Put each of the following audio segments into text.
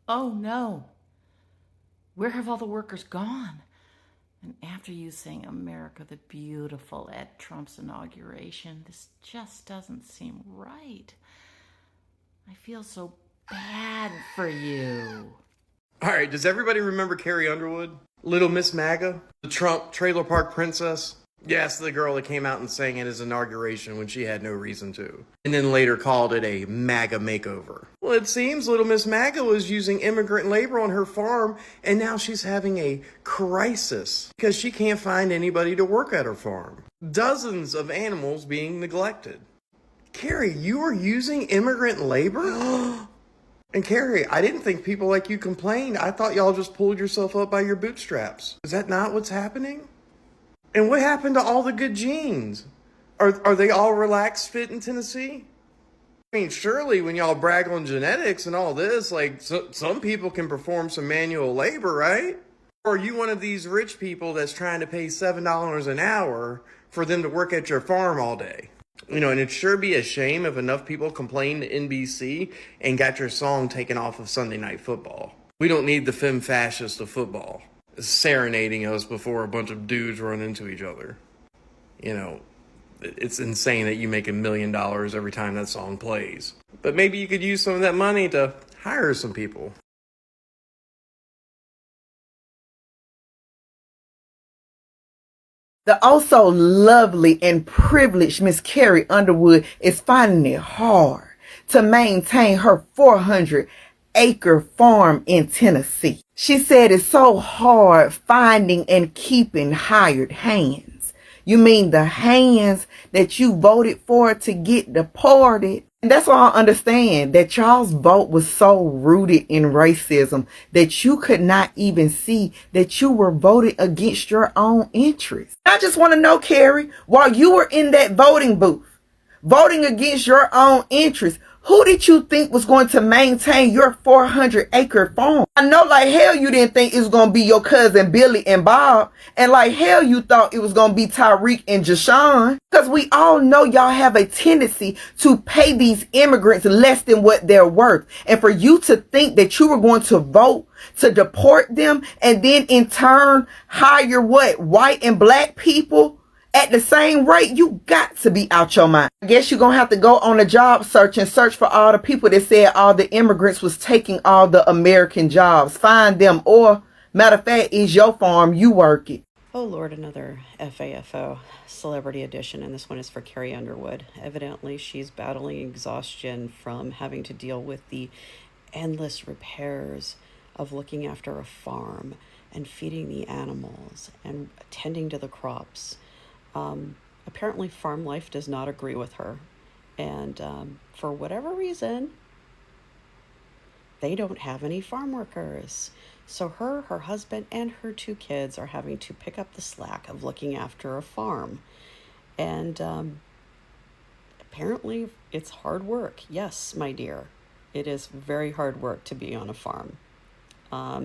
Oh no, where have all the workers gone? And after you sang America the Beautiful at Trump's inauguration, this just doesn't seem right. I feel so bad for you. All right, does everybody remember Carrie Underwood? Little Miss MAGA? The Trump trailer park princess? Yes, the girl that came out and sang at his inauguration when she had no reason to. And then later called it a MAGA makeover. Well, it seems Little Miss MAGA was using immigrant labor on her farm, and now she's having a crisis because she can't find anybody to work at her farm. Dozens of animals being neglected. Carrie, you are using immigrant labor? And Carrie, I didn't think people like you complained. I thought y'all just pulled yourself up by your bootstraps. Is that not what's happening? And what happened to all the good genes? Are they all relaxed fit in Tennessee? I mean, surely when y'all brag on genetics and all this, like some people can perform some manual labor, right? Or are you one of these rich people that's trying to pay $7 an hour for them to work at your farm all day? You know, and it'd sure be a shame if enough people complained to NBC and got your song taken off of Sunday Night Football. We don't need the femme fascist of football serenading us before a bunch of dudes run into each other. You know, it's insane that you make $1 million every time that song plays. But maybe you could use some of that money to hire some people. The also lovely and privileged Miss Carrie Underwood is finding it hard to maintain her 400-acre farm in Tennessee. She said it's so hard finding and keeping hired hands. You mean the hands that you voted for to get deported? And that's why I understand that y'all's vote was so rooted in racism that you could not even see that you were voting against your own interests. I just want to know, Carrie, while you were in that voting booth, voting against your own interests, who did you think was going to maintain your 400-acre farm? I know like hell you didn't think it was going to be your cousin Billy and Bob. And like hell you thought it was going to be Tyreek and Jashawn. Because we all know y'all have a tendency to pay these immigrants less than what they're worth. And for you to think that you were going to vote to deport them and then in turn hire what? White and black people at the same rate, you got to be out your mind. I guess you're going to have to go on a job search and search for all the people that said all the immigrants was taking all the American jobs. Find them, or matter of fact, is your farm, you work it. Oh Lord, another FAFO celebrity edition, and this one is for Carrie Underwood. Evidently, she's battling exhaustion from having to deal with the endless repairs of looking after a farm and feeding the animals and attending to the crops. Apparently farm life does not agree with her. And for whatever reason, they don't have any farm workers. So her husband, and her 2 kids are having to pick up the slack of looking after a farm. And apparently it's hard work. Yes, my dear, it is very hard work to be on a farm.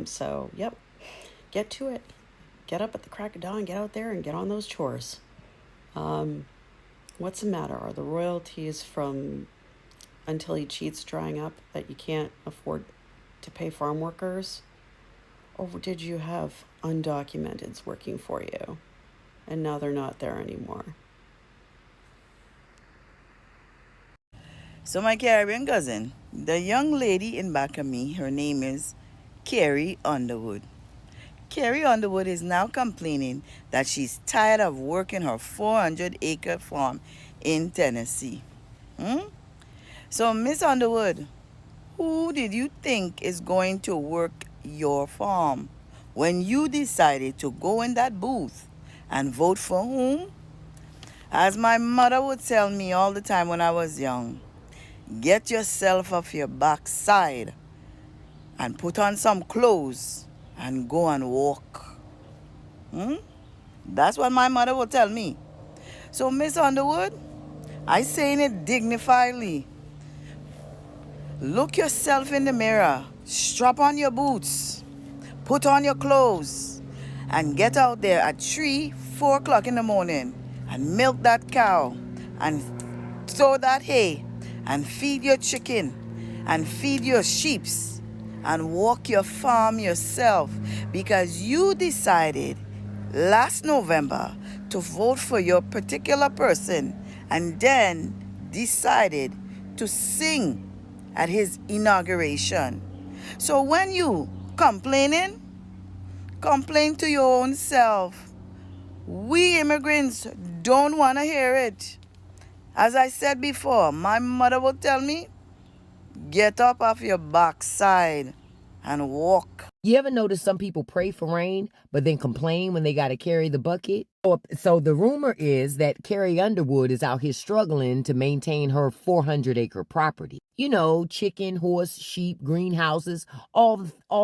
So, yep, get to it. Get up at the crack of dawn, get out there and get on those chores. What's the matter? Are the royalties from Until He Cheats drying up that you can't afford to pay farm workers? Or did you have undocumenteds working for you and now they're not there anymore? So my Caribbean cousin, the young lady in back of me, her name is Carrie Underwood. Carrie Underwood is now complaining that she's tired of working her 400-acre farm in Tennessee. So, Miss Underwood, who did you think is going to work your farm when you decided to go in that booth and vote for whom? As my mother would tell me all the time when I was young, get yourself off your backside and put on some clothes and go and walk. That's what my mother would tell me. So, Miss Underwood, I saying it dignifiedly. Look yourself in the mirror, strap on your boots, put on your clothes, and get out there at 3, 4 o'clock in the morning and milk that cow and sow that hay and feed your chicken and feed your sheeps and walk your farm yourself because you decided last November to vote for your particular person and then decided to sing at his inauguration. So when you complain to your own self. We immigrants don't want to hear it. As I said before, my mother would tell me, get up off your backside and walk. You ever notice some people pray for rain, but then complain when they got to carry the bucket? So the rumor is that Carrie Underwood is out here struggling to maintain her 400-acre property. You know, chicken, horse, sheep, greenhouses, all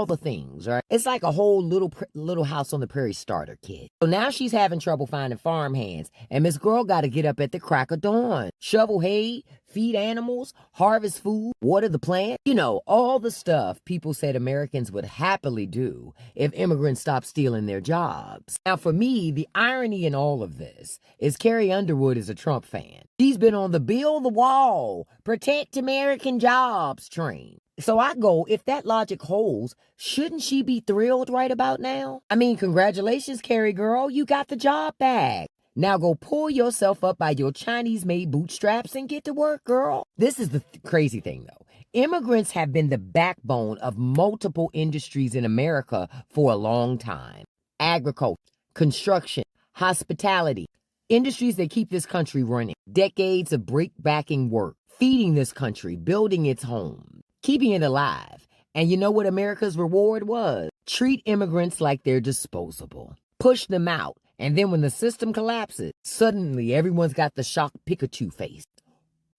the things, right? It's like a whole little house on the prairie starter kit. So now she's having trouble finding farm hands, and Miss Girl got to get up at the crack of dawn, shovel hay, feed animals, harvest food, water the plant. You know, all the stuff people said Americans would happily do if immigrants stopped stealing their jobs. Now, for me, the irony in all of this is Carrie Underwood is a Trump fan. She's been on the build the wall, protect American jobs train. So I go, if that logic holds, shouldn't she be thrilled right about now? I mean, congratulations, Carrie girl, you got the job back. Now go pull yourself up by your Chinese-made bootstraps and get to work, girl. This is the crazy thing, though. Immigrants have been the backbone of multiple industries in America for a long time. Agriculture, construction, hospitality, industries that keep this country running. Decades of break-backing work, feeding this country, building its home, keeping it alive. And you know what America's reward was? Treat immigrants like they're disposable. Push them out. And then when the system collapses, suddenly everyone's got the shocked Pikachu face.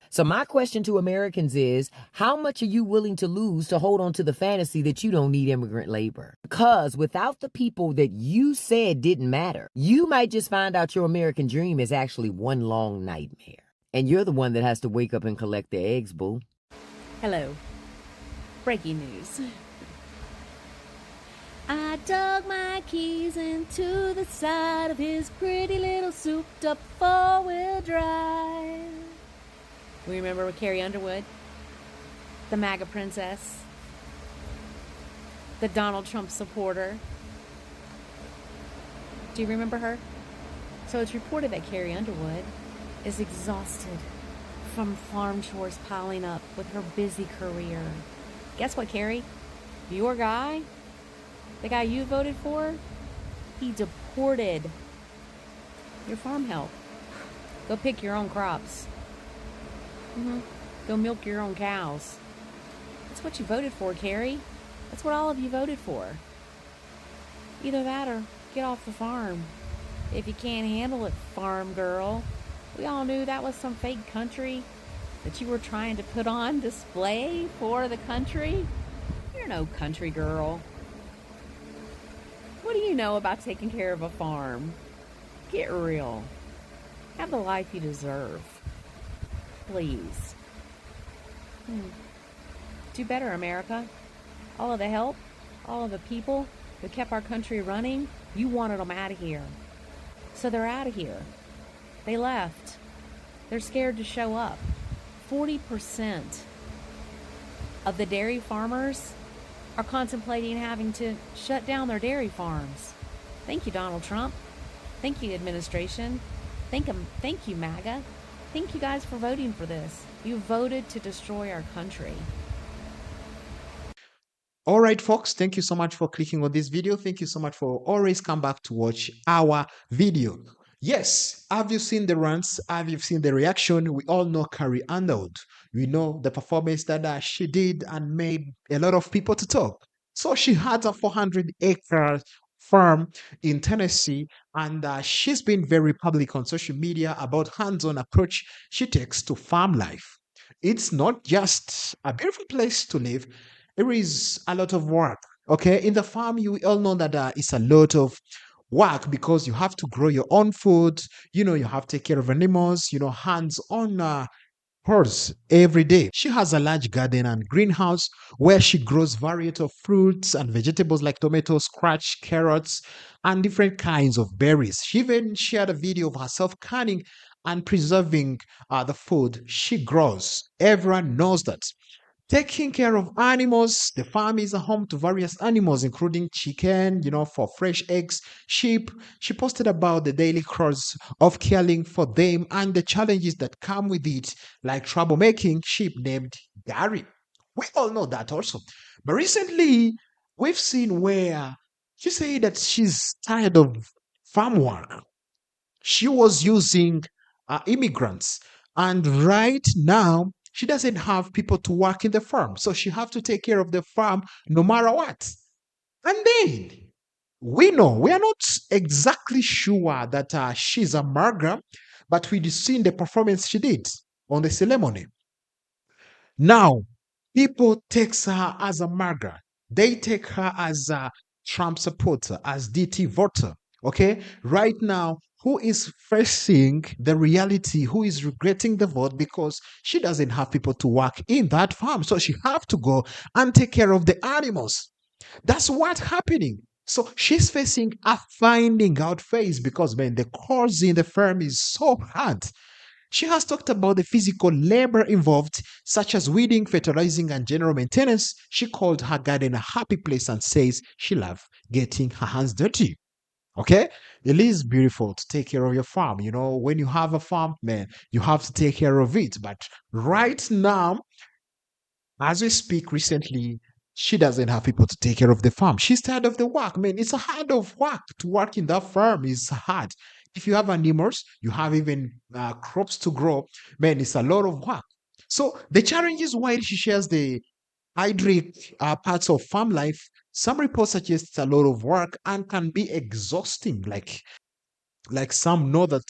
So my question to Americans is, how much are you willing to lose to hold on to the fantasy that you don't need immigrant labor? Because without the people that you said didn't matter, you might just find out your American dream is actually one long nightmare. And you're the one that has to wake up and collect the eggs, boo. Hello. Breaking news. I dug my keys into the side of his pretty little souped-up four-wheel drive. We remember Carrie Underwood, the MAGA princess, the Donald Trump supporter. Do you remember her? So it's reported that Carrie Underwood is exhausted from farm chores piling up with her busy career. Guess what, Carrie? Your guy, the guy you voted for, he deported your farm help. Go pick your own crops. Go milk your own cows. That's what you voted for, Carrie. That's what all of you voted for. Either that or get off the farm. If you can't handle it, farm girl. We all knew that was some fake country that you were trying to put on display for the country. You're no country girl. What do you know about taking care of a farm? Get real. Have the life you deserve. Please. Do better, America. All of the help, all of the people who kept our country running, you wanted them out of here. So they're out of here. They left. They're scared to show up. 40% of the dairy farmers are contemplating having to shut down their dairy farms. Thank you, Donald Trump. Thank you, administration. Thank you, MAGA. Thank you guys for voting for this. You voted to destroy our country. All right, folks, thank you so much for clicking on this video. Thank you so much for always come back to watch our video. Yes, have you seen the runs? Have you seen the reaction? We all know Carrie Underwood. We know the performance that she did and made a lot of people to talk. So she had a 400-acre farm in Tennessee, and she's been very public on social media about hands-on approach she takes to farm life. It's not just a beautiful place to live. There is a lot of work. Okay, in the farm, you all know that it's a lot of work because you have to grow your own food. You know, you have to take care of animals. You know, hands-on hers every day. She has a large garden and greenhouse where she grows variety of fruits and vegetables like tomatoes, squash, carrots, and different kinds of berries. She even shared a video of herself canning and preserving the food she grows. Everyone knows that taking care of animals. The farm is a home to various animals, including chicken, for fresh eggs, sheep. She posted about the daily chores of caring for them and the challenges that come with it, like troublemaking sheep named Gary. We all know that also. But recently, we've seen where she said that she's tired of farm work. She was using immigrants, and right now she doesn't have people to work in the farm, so she have to take care of the farm no matter what. And then we know we are not exactly sure that she's a MAGA, but we seen the performance she did on the ceremony. Now, people takes her as a MAGA. They take her as a Trump supporter, as DT voter. Okay, right now, who is facing the reality? Who is regretting the vote because she doesn't have people to work in that farm, so she have to go and take care of the animals. That's what's happening. So she's facing a finding out phase because man, the course in the farm is so hard. She has talked about the physical labor involved, such as weeding, fertilizing, and general maintenance. She called her garden a happy place and says she loves getting her hands dirty. Okay? It is beautiful to take care of your farm. When you have a farm, man, you have to take care of it. But right now, as we speak recently, she doesn't have people to take care of the farm. She's tired of the work. Man, it's a hard of work to work in that farm. It's hard. If you have animals, you have even crops to grow. Man, it's a lot of work. So the challenge is why she shares the hydric parts of farm life. Some reports suggest it's a lot of work and can be exhausting. Like some know that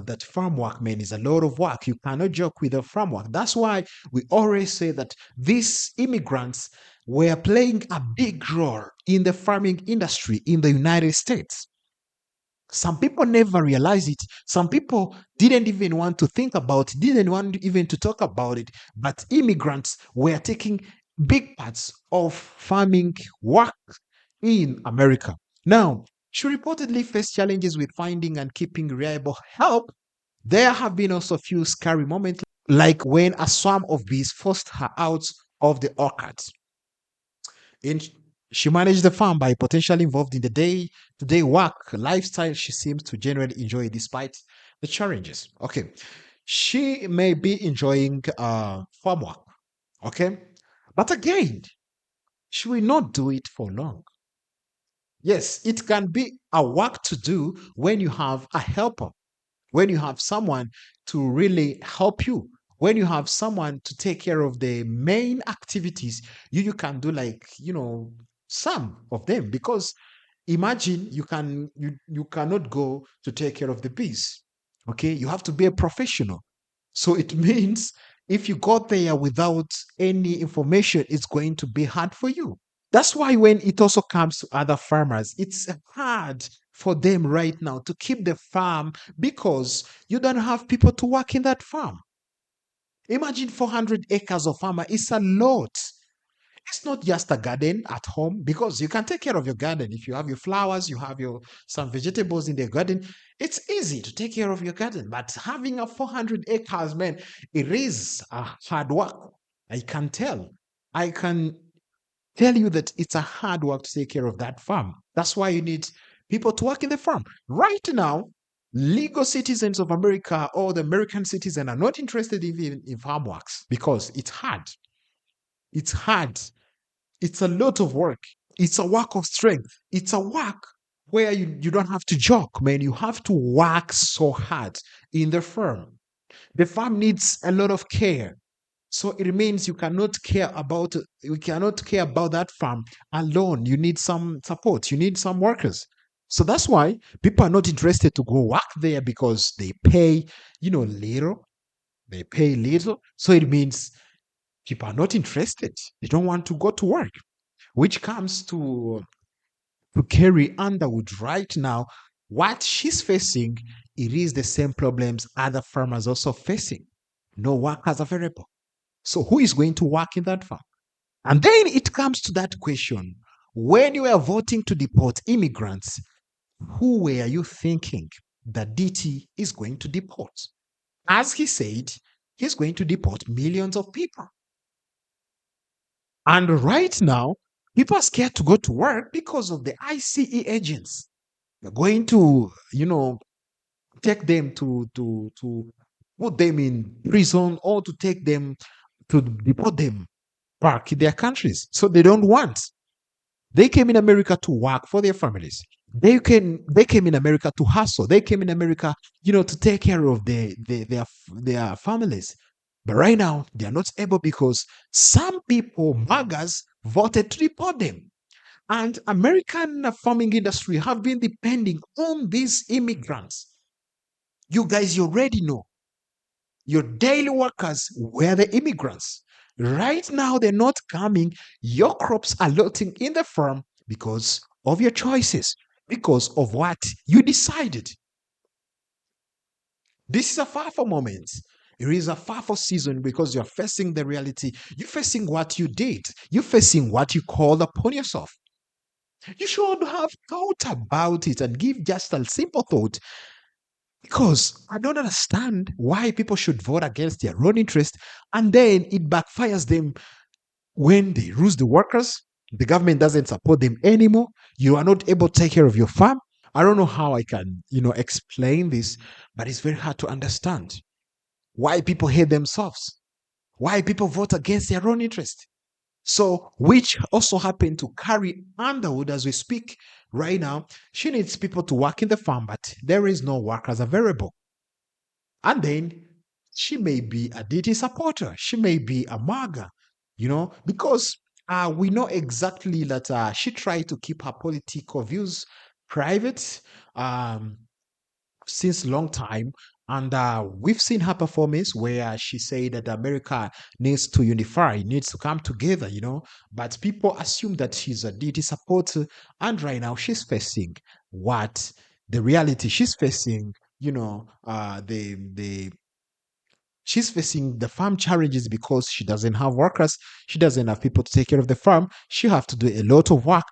that farm work, man, is a lot of work. You cannot joke with the farm work. That's why we always say that these immigrants were playing a big role in the farming industry in the United States. Some people never realize it. Some people didn't even want to think about it, didn't want even to talk about it. But immigrants were taking big parts of farming work in America. Now, she reportedly faced challenges with finding and keeping reliable help. There have been also few scary moments, like when a swarm of bees forced her out of the orchard. In, she managed the farm by potentially involved in the day-to-day work lifestyle she seems to generally enjoy despite the challenges. Okay, she may be enjoying farm work. Okay, but again, she will not do it for long. Yes, it can be a work to do when you have a helper, when you have someone to really help you, when you have someone to take care of the main activities. You can do, like, some of them, because imagine you cannot go to take care of the bees. Okay, you have to be a professional. So it means if you got there without any information, it's going to be hard for you. That's why when it also comes to other farmers, it's hard for them right now to keep the farm because you don't have people to work in that farm. Imagine 400 acres of farmer. It's a lot. It's not just a garden at home, because you can take care of your garden. If you have your flowers, you have your some vegetables in the garden, it's easy to take care of your garden. But having a 400 acres, man, it is a hard work. I can tell. I can tell you that it's a hard work to take care of that farm. That's why you need people to work in the farm. Right now, legal citizens of America or the American citizen are not interested in farm works because it's hard. It's hard. It's a lot of work. It's a work of strength. It's a work where you don't have to joke, man. You have to work so hard in the farm. The farm needs a lot of care. So it means you cannot care about that farm alone. You need some support. You need some workers. So that's why people are not interested to go work there because they pay, little. They pay little. So it means people are not interested. They don't want to go to work, which comes to Carrie Underwood right now. What she's facing, it is the same problems other farmers also facing. No workers available. So who is going to work in that farm? And then it comes to that question. When you are voting to deport immigrants, who were you thinking that DT is going to deport? As he said, he's going to deport millions of people. And right now, people are scared to go to work because of the ICE agents. They're going to, take them to put them in prison or to take them to deport them back in their countries. So they don't want. They came in America to work for their families. They came in America to hustle. They came in America, to take care of their families. But right now, they are not able because some people, MAGAs, voted to deport them. And American farming industry have been depending on these immigrants. You guys, you already know. Your daily workers were the immigrants. Right now, they're not coming. Your crops are rotting in the farm because of your choices, because of what you decided. This is a FAFO moment. It is a FAFO season because you're facing the reality. You're facing what you did. You're facing what you called upon yourself. You should have thought about it and give just a simple thought because I don't understand why people should vote against their own interest and then it backfires them when they lose the workers. The government doesn't support them anymore. You are not able to take care of your farm. I don't know how I can, explain this, but it's very hard to understand why people hate themselves, why people vote against their own interest. So, which also happened to Carrie Underwood as we speak right now. She needs people to work in the farm, but there is no workers available. And then she may be a DT supporter. She may be a MAGA, because we know exactly that she tried to keep her political views private since long time. And we've seen her performance where she said that America needs to unify, needs to come together, But people assume that she's a DT supporter. And right now she's facing what the reality she's facing, the she's facing the farm challenges because she doesn't have workers, she doesn't have people to take care of the farm. She have to do a lot of work.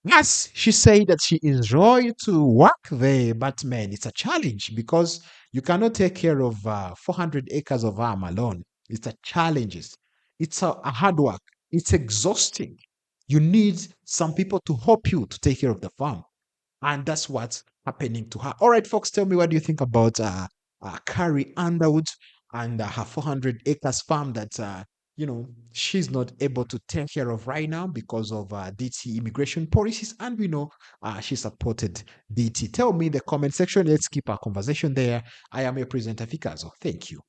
Yes, she said that she enjoyed to work there, but man, it's a challenge because you cannot take care of 400 acres of farm alone. It's a challenge. It's a hard work. It's exhausting. You need some people to help you to take care of the farm. And that's what's happening to her. All right, folks, tell me what do you think about Carrie Underwood and her 400 acres farm that she's not able to take care of right now because of DT immigration policies, and we know she supported DT. Tell me in the comment section. Let's keep our conversation there. I am your presenter Fikazo. Thank you.